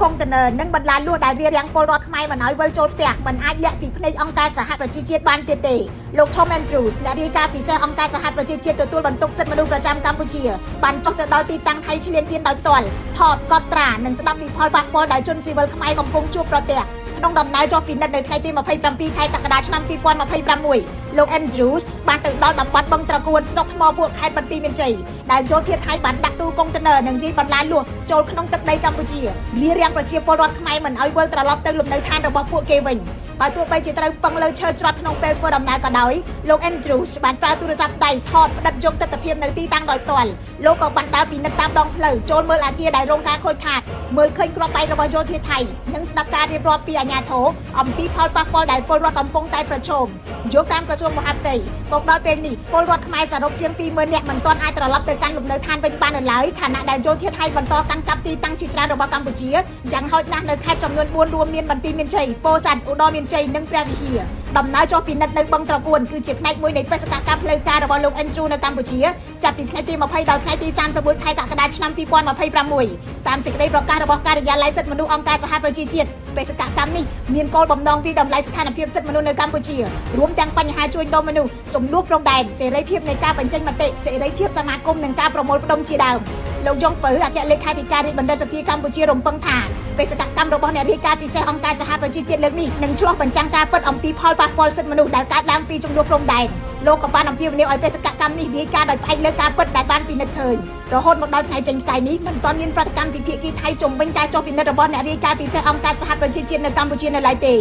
កុងតឺន័រនិងបន្លាលួសដែលរារាំងពលរដ្ឋខ្មែរមិនឲ្យវិលចូលផ្ទះមិនអាចលាក់ពីភ្នែកអង្គការសហប្រជាជាតិបានទៀតទេលោក Tom Andrews អ្នករាយការណ៍ពិសេសអង្គការសហប្រជាជាតិទទួលបន្ទុកសិទ្ធិមនុស្សប្រចាំកម្ពុជាបានចុះទៅដល់ទីតាំងថៃឈ្លានពានដោយផ្ទាល់ថតកត់ត្រានិងស្ដាប់ពីផលប៉ះពាល់ដែលជនស៊ីវិលខ្មែរកំពុងជួបប្រទះក្នុងដំណើរចុះពិនិត្យនៅថ្ងៃទី27ខែកក្កដាឆ្នាំ2026លោក Andrews បានទៅដល់តំបន់បឹងត្រកួនស្រុកថ្មភក់ខេត្តបន្ទាយមានជ័យដែលយោធាថៃបានដាក់ទូកុងតឺន័រនិងរាយបន្លាលួសចូលក្នុងទឹកដីកម្ពុជារារាំងប្រជាពលរដ្ឋខ្មែរមិនឲ្យវិលត្រឡប់ទៅលំនៅឋានរបស់ពួកគេវិញបើទោះបីជាត្រូវពឹងលើឈើច្រត់ក្នុងពេលធ្វើដំណើរក៏ដោយលោក Andrews បានប្រើទូរស័ព្ទដៃថតផ្តិតយកទស្សនវិជ្ជានៅទីតាំងដោយផ្ទាល់លោកក៏បានដើរពិនិត្យតាមដងផ្លូវចូលមើលអគារដែលរងការខូចខាតមើលឃើញគ្រាប់បែករបស់យោធាថៃនិងស្ដាប់ការរៀបរាប់ពីអាជ្ញាធរអំពីផលប៉ះពាល់ដែលពលរដ្ឋកំពុងតែប្រឈមយកតាមក្រសួងមហាផ្ទៃមកដល់ពេលនេះពលរដ្ឋខ្មែរសរុបជាង 20,000 នាក់មិនទាន់អាចត្រឡប់ទៅកាន់លំនៅឋានវិញបាននៅឡើយខណៈដែលយោធាថៃបន្តកាន់កាប់ទីតាំងជាច្រើនរបស់កម្ពុជាយ៉ាងហោចណាស់នៅខេត្តចំនួន4រួមមានបន្ទាយមានជ័យពោធិ៍សាត់ឧត្តរមានជ័យនិងព្រះវិហារដំណើរចុះពិនិត្យនៅបឹងត្រកួនគឺជាផ្នែកមួយនៃបេសកកម្មផ្លូវការរបស់លោក Andrews នៅកម្ពុជាចាប់ពីថ្ងៃទី20ដល់ថ្ងៃទី31ខែកក្កដាឆ្នាំ2026តាមសេចក្តីប្រកាសរបស់ការិយាល័យសិទ្ធិមនុស្សអង្គការសហប្រជាជាតិបេសកកម្មនេះមានគោលបំណងវិតម្លៃស្ថានភាពសិទ្ធិមនុស្សនៅកម្ពុជារួមទាំងបញ្ហាជួញដូរមនុស្សចំនួនព្រំដែនសេរីភាពនៃការបញ្ចេញមតិសេរីភាពសមាគមនិងការប្រមូលផ្ដុំជាដើមលោកយ៉ុងពៅអគ្គលេខាធិការរាជបណ្ឌិតសភាកម្ពុជារំពឹងថាបេសកកម្មរបស់អ្នករាយការណ៍ពិសេសអង្គការសហប្រជាជាតិលើកនេះនឹងឆ្លុះបញ្ចាំងការពិតអំពីផលប៉ះពាល់សិទ្ធិមនុស្សដែលកើតឡើងពីចំនួនព្រំដែនលោកក៏បានអំពាវនាវឲ្យបេសកកម្មនេះរាយការណ៍ដោយផ្អែកលើការពិតដែលបានពិនិត្យឃើញរហូតមកដល់ថ្ងៃចេញផ្សាយនេះមិនទាន់មានប្រតិកម្មពីភាគីថៃជំវិញការចុះពិនិត្យរបស់អ្នករាយការណ៍ពិសេសអង្គការសហប្រជាជាតិនៅកម្ពុជានៅឡើយទេ